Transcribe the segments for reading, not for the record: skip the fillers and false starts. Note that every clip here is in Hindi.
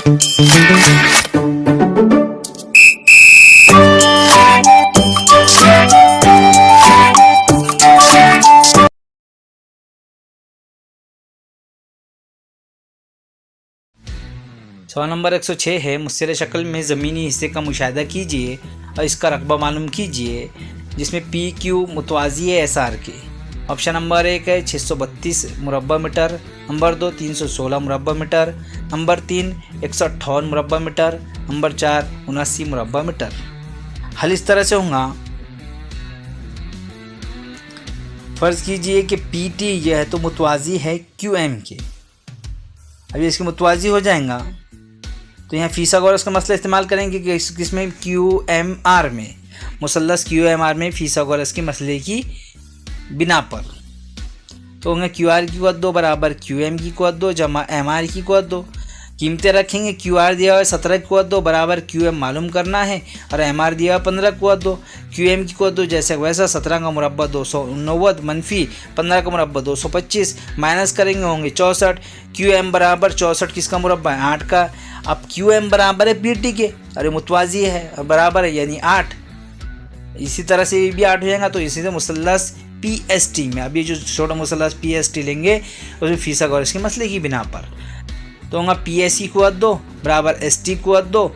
सवाल नंबर 106 है, मुस्सेल शक्ल में ज़मीनी हिस्से का मुशाहिदा कीजिए और इसका रकबा मालूम कीजिए जिसमें पी क्यू मुतवाज़ी है एस आर के। ऑप्शन नंबर 1 है 632 मुरबा मीटर, नंबर 2 316 मुरबा मीटर, नंबर 3 158 मुरबा मीटर, नंबर 4 79 मुरबा मीटर। हल इस तरह से होगा, फ़र्ज़ कीजिए कि पी टी यह तो मुतवाज़ी है क्यू एम के। अभी इसके मुतवाज़ी हो जाएगा तो यहाँ फीसागोरस का मसला इस्तेमाल करेंगे कि किसमें क्यू एम आर में, मुसल्लस क्यू एम आर में फीसागोरस के मसले की बिना पर। तो होंगे क्यू आर की कुव्वत 2 बराबर क्यू एम की कुव्वत 2 जमा एम आर की कुव्वत 2। कीमतें रखेंगे, क्यू आर दिया हुआ है 17 की कुव्वत 2 बराबर क्यू एम मालूम करना है और एम आर दिया हुआ 15 की कुव्वत 2। क्यू एम की कुव्वत 2 जैसे वैसा 17 का मुरब्बा 290 मनफी 15 का मुरब्बा 225 माइनस करेंगे होंगे 64। क्यू एम बराबर 64 किसका मुरब्बा है 8 का। अब क्यू एम बराबर है पी टी के, अरे मुतवाज़ी है और बराबर है यानी 8। इसी तरह से ये भी 8 हो जाएगा। तो इसी से मुसल्लस पी एस टी में, अभी जो छोटा मुसल्लस पी एस टी लेंगे उसमें फीसागोरस के मसले की बिना पर तो होगा पी एस की कुव्वत 2 बराबर एस टी कुव्वत 2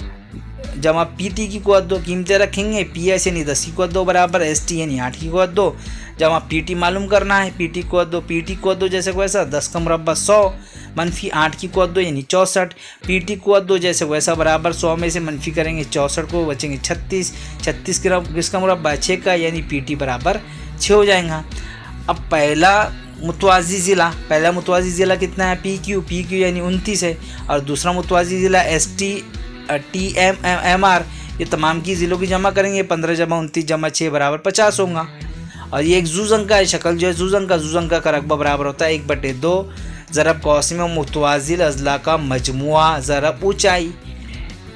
जमा पी टी की कुव्वत 2। कीमतें रखेंगे, पी एस यानी 10 की कुव्वत 2 बराबर एस टी यानी 8 की कुव्वत 2 जमा पी टी मालूम करना है, पी टी कुव्वत 2। पी टी कुव्वत 2 जैसे वैसा 10 का मुरब्बा 100 मनफी 8 की कुव्वत 2 यानी 64। पी टी कुव्वत 2 जैसे वैसा बराबर 100 में से मनफी करेंगे 64 को, बचेंगे 36। 36 किसका मुरब्बा 6 का यानी पी टी बराबर 6 हो जाएगा। अब पहला मुतवाज़ी ज़िला कितना है पी क्यू यानी 29 है और दूसरा मुतवाज़ी ज़िला S T T M R. ये तमाम की ज़िलों की जमा करेंगे, 15 जमा 29 जमा 6 बराबर 50 होगा। और ये एक जुज़ंका है, शक्ल जो है जुज़ंका का रकबा बराबर होता है 1/2 ज़रब कौसिम मुतवाज़िल अज़ला का मजमुआ ज़रब ऊंचाई।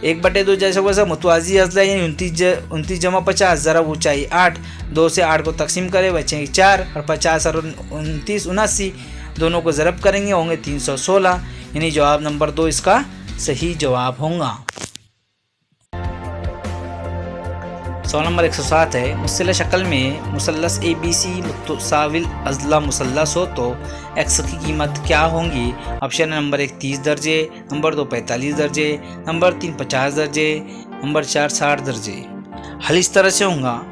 1/2 जैसे वैसा मुतवाज़ी अज़ला यानी 29 जमा 50 ज़रब ऊंचाई 8। 2 से 8 को तकसीम करें बचेंगे 4 और 50 और 29 79 दोनों को ज़रब करेंगे होंगे 316 यानी जवाब नंबर 2 इसका सही जवाब होगा। सवाल नंबर 107 है, मुस्सेल शक्ल में मुसल्लस ए बी सी मुतसाविल अज़ला मुसल्लस हो तो एक्स की कीमत क्या होंगी। ऑप्शन नंबर 1 30 दर्जे, नंबर 2 45 दर्जे, नंबर 3 50 दर्जे, नंबर 4 60 दर्जे। हल इस तरह से होगा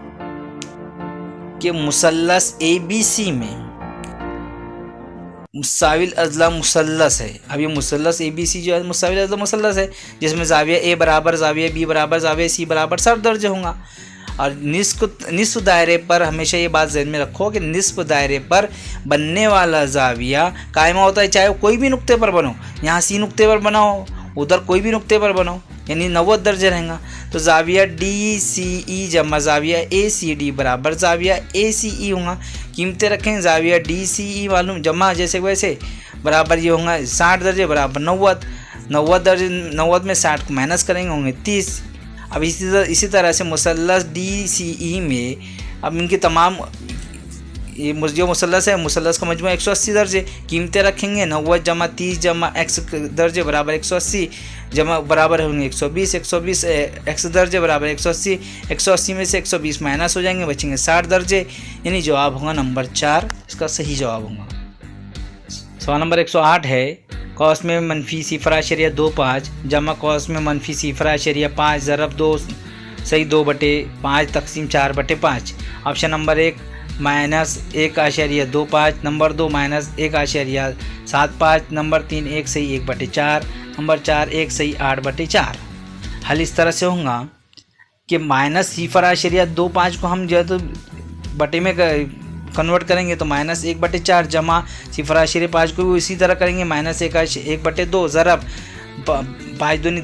कि मुसल्लस ए बी सी में मुसाविल अज़ला मुसल्लस है। अब ये मुसल्लस ए बी सी जो है मुसाविल अज़ला मुसल्लस है जिसमें ज़ाविया ए बराबर ज़ाविया बी बराबर ज़ाविया सी बराबर 60 दर्जे होगा। और निस्फ दायरे पर हमेशा ये बात ज़हन में रखो कि निस्फ दायरे पर बनने वाला ज़ाविया कायमा होता है, चाहे कोई भी नुक्ते पर बनो, यहाँ सी नुक्ते पर बनाओ उधर कोई भी नुक्ते पर बनाओ, यानी 90 दर्जे रहेगा। तो ज़ाविया डी सी ई जमा ज़ाविया ए सी डी बराबर ज़ाविया ए सी ई होगा। कीमतें रखें, ज़ाविया डी सी ई मालूम जमा जैसे वैसे बराबर ये होगा 60 दर्जे बराबर 90 दर्जे 90 में 60 को माइनस करेंगे होंगे 30। अब इसी तरह से मुसल्लस डी सी ई में अब इनके तमाम ये जो मुसल्लस है मुसल्लस का मजमूआ 180 दर्जे। कीमतें रखेंगे 90 जमा 30 जमा एक्स दर्जे बराबर 180 जमा बराबर होंगे 120 एक्स दर्जे बराबर 180 में से 120 माइनस हो जाएंगे बचेंगे 60 दर्जे यानी जवाब होगा नंबर 4 इसका सही जवाब होगा। सवाल नंबर 108 है, कौस में मनफी 0.25 जमा कौस में मनफी 0.5 ज़रब 2 सही 2/5 तकसीम 4/5। ऑप्शन नंबर 1 -1.25, नंबर 2 -1.75, नंबर 3 1 सही 1/4, नंबर 4 1 सही 8/4। हल इस तरह से होगा कि -0.25 को हम जो है तो बटे में कन्वर्ट करेंगे तो -1/4 जमा 0.5 को भी इसी तरह करेंगे -1/2 ज़रब 5 दूनी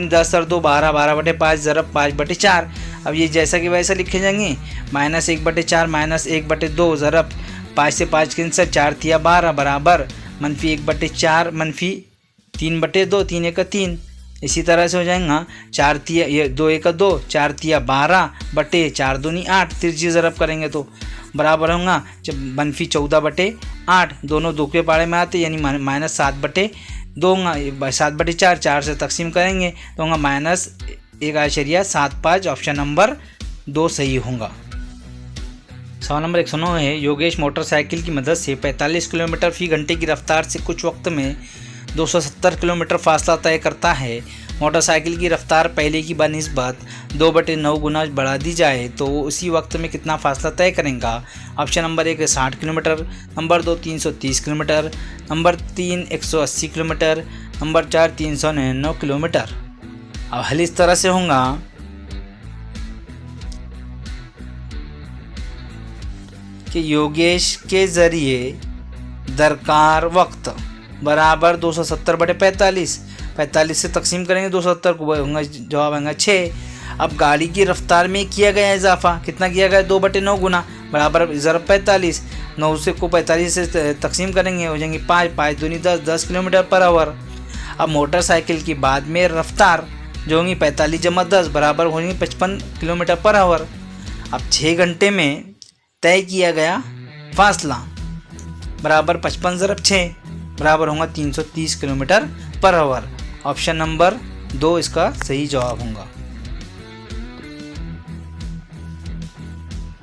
10 और 2 12 12/5 ज़रब 5/4। अब ये जैसा कि वैसा लिखे जाएंगे -1/4 -1/2 ज़रब 5 से 5 कैंसर 4 तिया 12 बराबर -1/4 -3/2 3 1 3। इसी तरह से हो जाएगा 4 तिया ये 2 1 2 4 तिया 12 बटे 4 दूनी 8 तिरछी ज़रब करेंगे तो बराबर होगा -14/8। दोनों दो के पाड़े में आते यानी -7/4 2 होगा 7/4, 4 से तकसीम करेंगे तो होगा -1.75। ऑप्शन नंबर 2 सही होगा। सवाल नंबर 109 है, योगेश मोटरसाइकिल की मदद से 45 किलोमीटर फी घंटे की रफ्तार से कुछ वक्त में 270 किलोमीटर फासला तय करता है। मोटरसाइकिल की रफ्तार पहले की बनिस्बत 2/9 गुना बढ़ा दी जाए तो उसी वक्त में कितना फासला तय करेगा। Option number 1 60 kilometre, number 2 330 kilometre, number 3 180 kilometre, number 4 399 kilometre. अब हल इस तरह से होगा कि योगेश के ज़रिए दरकार वक्त बराबर 270/45, 45 से तकसीम करेंगे 270 को, होगा जवाब आएगा 6। अब गाड़ी की रफ्तार में किया गया इजाफा कितना किया गया, 2/9 गुना बराबर ज़रब 45, 9 से को 45 से तकसीम करेंगे हो जाएंगे 5, 5 दूनी 10, 10 किलोमीटर पर आवर। अब मोटरसाइकिल की बाद में रफ्तार जो होंगी 45 + 10 बराबर होंगी 55 किलोमीटर पर आवर। अब 6 घंटे में तय किया गया फासला बराबर 55 × 6 बराबर होगा 330 kilometre per hour. Option number 2 इसका सही जवाब होगा।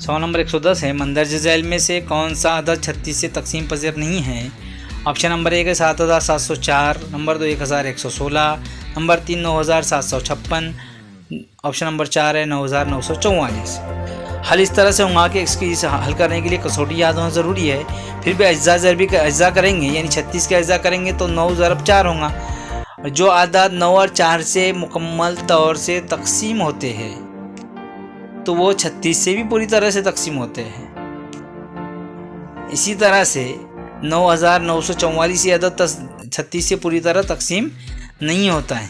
सवाल नंबर 110 है, मंदरज झैल में से कौन सा अदद 36 से तकसीम पज़ीर नहीं है। ऑप्शन नंबर 1 है 7704, नंबर 2 1116, नंबर 3 9756, ऑप्शन नंबर 4 है 9944। हल इस तरह से होगा कि इसकी हल करने के लिए कसौटी याद होना ज़रूरी है। फिर भी अज्जा ज़रबी का अज्जा करेंगे यानी 36 के अज्जा करेंगे तो 9 × 4 होगा। जो आदाद 9 और 4 से मुकम्मल तौर से तकसीम होते हैं तो वो 36 से भी पूरी तरह से तकसीम होते हैं। इसी तरह से 9944 ये अदद 36 से पूरी तरह तकसीम नहीं होता है,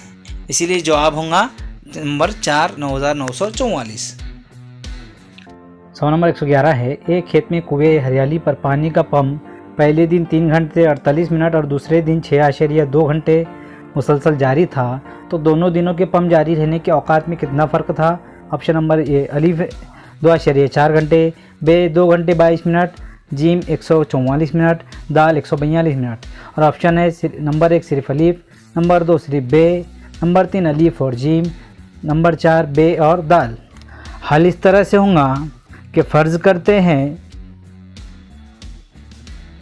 इसीलिए जवाब होगा नंबर 4 9944। सवाल नंबर 111 है, एक खेत में कुएं हरियाली पर पानी का पंप पहले दिन 3 घंटे 48 मिनट और दूसरे दिन 6.2 घंटे मुसलसल जारी था तो दोनों दिनों के पंप जारी रहने के औकात में कितना फ़र्क था। ऑप्शन नंबर ए अलीफ 2.4 घंटे, बे 2 घंटे 22 मिनट, जीम 144 मिनट, दाल 142 मिनट। और ऑप्शन है नंबर 1 सिर्फ अलीफ, नंबर 2 सिर्फ बे, नंबर 3 अलीफ और जीम, नंबर 4 बे और दाल। हल इस तरह से होगा कि फ़र्ज़ करते हैं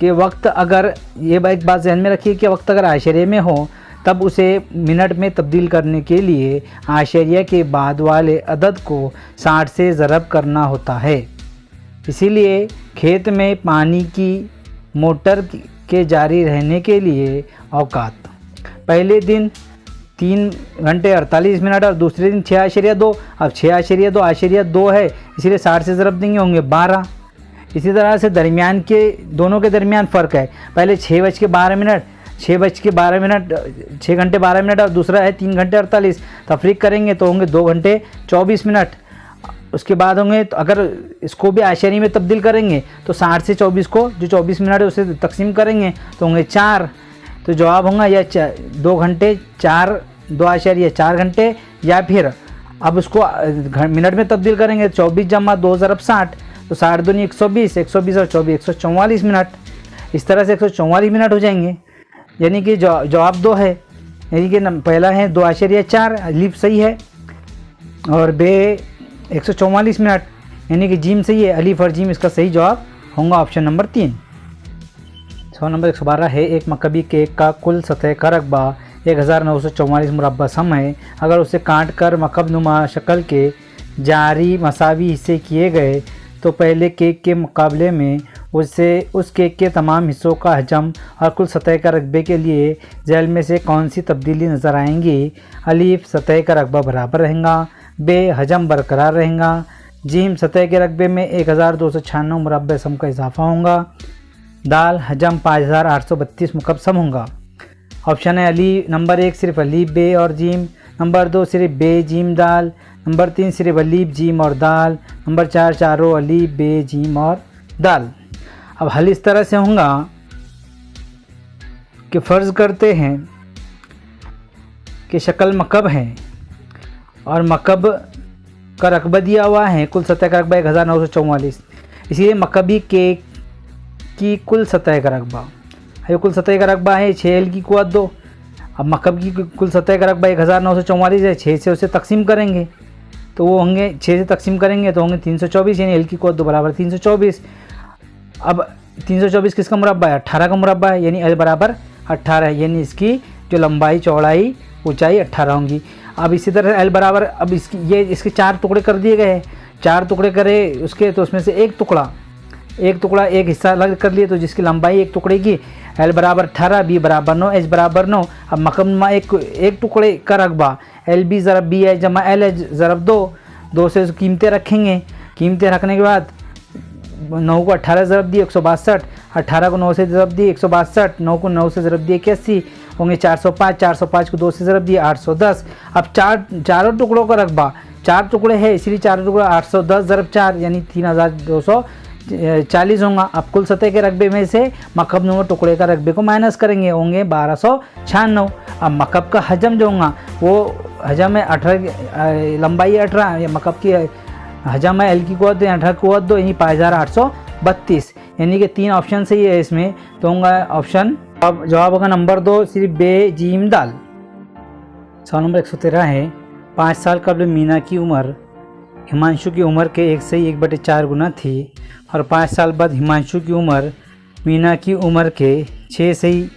कि वक्त अगर ये एक बात ध्यान में रखिए कि वक्त अगर आशरिया में हो तब उसे मिनट में तब्दील करने के लिए आशरिया के बाद वाले अदद को 60 से ज़रब करना होता है। इसीलिए खेत में पानी की मोटर के जारी रहने के लिए औकात पहले दिन 3 घंटे 48 मिनट और दूसरे दिन 6.2। अब 6.2 है इसीलिए 60 से ज़रब देंगे होंगे 12। इसी तरह से दरमियान के दोनों के दरमियान फ़र्क है, पहले 6:12 मिनट 6 घंटे 12 मिनट और दूसरा है 3 घंटे 48, तफरीक करेंगे तो होंगे 2 घंटे 24 मिनट। उसके बाद होंगे तो अगर इसको भी आशरी में तब्दील करेंगे तो 60 से 24 को जो 24 मिनट है उसे तकसीम करेंगे तो होंगे 4। तो जवाब होगा या 2 घंटे 2.4 घंटे, या फिर अब उसको मिनट में तब्दील करेंगे 24 + 2 = 60 तो 60 दूनी 120, 120 और 24 144 मिनट। इस तरह से 144 मिनट हो जाएंगे, यानी कि जवाब 2 है, यानी कि पहला है 2.4 अलीफ सही है और बे 144 मिनट, यानी कि जीम सही है, अलीफ और जीम इसका सही जवाब होगा ऑप्शन नंबर 3। सवाल नंबर 112 है, एक मकबी केक का कुल सतह का रकबा 1944 मुरब्बा सम है। अगर उसे काट कर मकब नुमा शक्ल के जारी मसावी हिस्से किए गए तो पहले केक के मुकाबले में उस केक के तमाम हिस्सों का हजम और कुल सतह का रकबे के लिए झैल में से कौन सी तब्दीली नज़र आएंगी। अलीफ सतह का रकबा बराबर रहेगा, बे हजम बरकरार रहेगा, जीम सतह के रकबे में 1296 मुरब्बा सम का इजाफा होगा, दाल हजम 5832 मुकब सम होगा। ऑप्शन है अली नंबर 1 सिर्फ अलीफ बे और जीम, नंबर 2 सिर्फ बे जीम दाल, नंबर 3 सिर्फ अलीफ जीम और दाल, नंबर 4 चारों अलीफ बे जीम और दाल। अब हल इस तरह से होगा कि फ़र्ज़ करते हैं कि शक्ल मकब है और मकब का रकबा दिया हुआ है, कुल सतह का रकबा 1944, इसलिए मकबी केक की कुल सतह का रकबा, ये कुल सतह का रकबा है 6L की कुव्वत 2, अब मकब की कुल सतह का रकबा 1944 है, 6 से उसे तकसीम करेंगे तो वो होंगे 6 से तकसीम करेंगे तो होंगे 324, यानी एल की कुव्वत 2 बराबर 324। अब 324 किसका मुरब्बा है? 18 का मुरब्बा है, यानी एल बराबर 18, यानी इसकी जो लंबाई चौड़ाई ऊंचाई 18 होंगी। अब इसी तरह एल बराबर, अब इसके 4 टुकड़े कर दिए गए हैं, 4 टुकड़े करे उसके, तो उसमें से एक टुकड़ा एक हिस्सा अलग कर लिए, तो जिसकी लंबाई एक टुकड़े की एल बराबर 18, बी बराबर 9, एच बराबर 9। अब मकम्मा एक टुकड़े का रकबा एल बी ज़रब बी एच जमा एल एच ज़रब 2 से कीमतें रखेंगे। कीमतें रखने के बाद 9 को 18 ज़रब दिए 162, 18 को 9 से ज़रब दिए 162, 9 को 9 से ज़रब दिए 81, होंगे 405, 405 को 2 से ज़रब दिए 810। अब चारों टुकड़ों का रकबा 4 टुकड़े है, इसलिए चारों टुकड़े 810 ज़रब 4 यानी 3240 होगा। अब कुल सतह के रकबे में से मकब नंबर टुकड़े का रकबे को माइनस करेंगे, होंगे 1296। अब मकब का हजम जो होगा वो हजम है 18, लंबाई 18, या मकब की हजम है एल की कुव्वत 18 कुव्वत 2 यानी 5832, यानी कि 3 ऑप्शन सही है इसमें, तो होगा ऑप्शन। अब जवाब होगा नंबर 2 सिर्फ बे जीम दाल। सवाल नंबर 113 है, 5 साल कबल मीना की उम्र हिमांशु की उम्र के 1 से 1/4 गुना थी और 5 साल बाद हिमांशु की उम्र मीना की उम्र के 6 से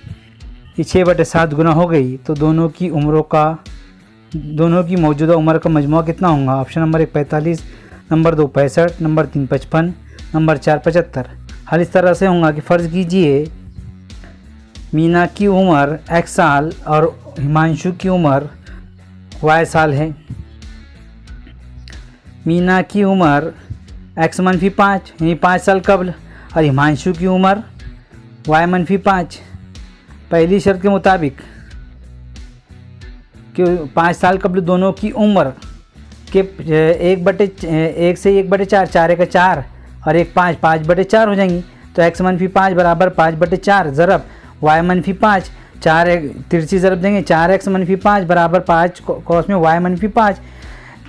6/7 गुना हो गई, तो दोनों की मौजूदा उम्र का मजमूआ कितना होगा? Option number 1 45, number 2 65, number 3 55, number 4 75। हल इस तरह से होगा कि फ़र्ज़ कीजिए मीना की उम्र x साल और हिमांशु की उम्र y साल है। मीना की उम्र x -5 यानी 5 साल कबल और हिमांशु की उम्र y -5। पहली शर्त के मुताबिक कि 5 साल कबल दोनों की उम्र के 1 से 1/4, 4 का 4 और 1 5, 5/4 हो जाएंगी, तो x -5 बराबर 5/4 ज़रब y -5, 4 तिरछी ज़रब देंगे 4x -5 बराबर 5 कॉस में y -5,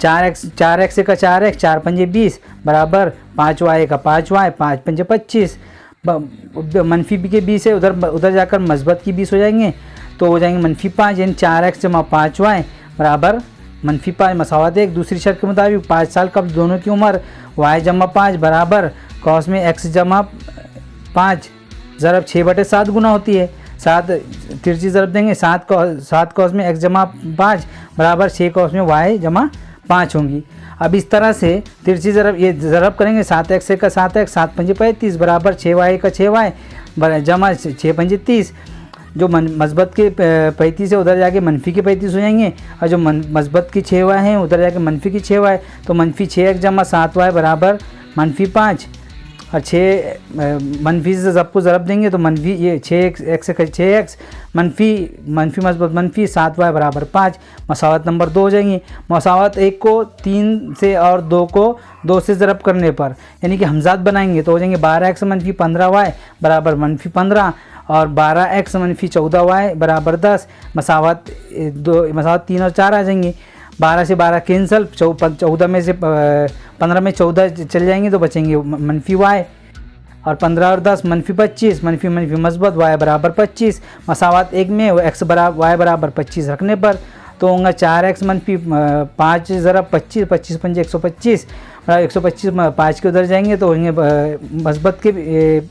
4x का 4x 4 पंजे 20 बराबर 5y का 5y 5 पंजे 25। मनफी के 20 है, उधर जाकर मस्बत की 20 हो जाएंगे, तो हो जाएंगे -5, यानी 4x जमा 5y बराबर -5 मसावत 1। दूसरी शर्त के मुताबिक 5 साल कब दोनों की उम्र y जमा 5 बराबर कॉस में x जमा 5 ज़रब 6/7 गुना होती है। 7 तिरछी ज़रब देंगे 7 कॉस में x जमा 5 बराबर 6 कॉस में y जमा 5 होंगी। अब इस तरह से तिरछी ज़रब ये ज़रब करेंगे 7x का 7x 7 पंजे 35 बराबर 6y का 6y जमा 6 पंजे 30। जो मस्बत के 35 है उधर जाके मनफी के 35 हो जाएंगे, और जो मस्बत की 6y हैं उधर जाके मनफी की 6y, तो -6x जमा 7y बराबर -5 और 6 मनफी से सबको ज़रब देंगे तो मनफी ये 6x मनफी मस्बत मनफी 7y बराबर 5। मसावत नंबर 2 हो जाएंगी। मसावत 1 को 3 से और 2 को 2 से ज़रब करने पर यानी कि हमजात बनाएंगे तो हो जाएंगे 12x -15y बराबर -15 और 12x -14y बराबर 10। मसावत 3 और 4 आ जाएंगी। 12 से 12 कैंसल, 14 में से 15 में 14 चले जाएंगे तो बचेंगे -y और 15 और 10 -25, मनफी मस्बत y बराबर 25। मसावत 1 में x बराबर y बराबर 25 रखने पर तो होगा 4x -5 ज़रा 25, 25 पंजे 125, 125 5 के उधर जाएंगे तो होंगे मस्बत के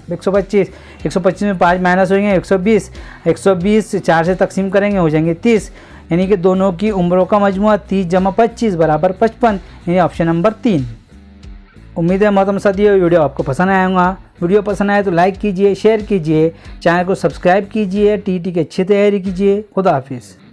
125 में 5 माइनस होंगे 120, 120 4 से तकसीम करेंगे हो जाएंगे 30, यानी कि दोनों की उम्रों का मजमुआ 30 जमा 25 बराबर 55, यानी ऑप्शन नंबर 3। उम्मीद है मोहतरम साथियों वीडियो आपको पसंद आया होगा। वीडियो पसंद आए तो लाइक कीजिए, शेयर कीजिए, चैनल को सब्सक्राइब कीजिए, टीटी की अच्छी तैयारी कीजिए। खुदा हाफिज़।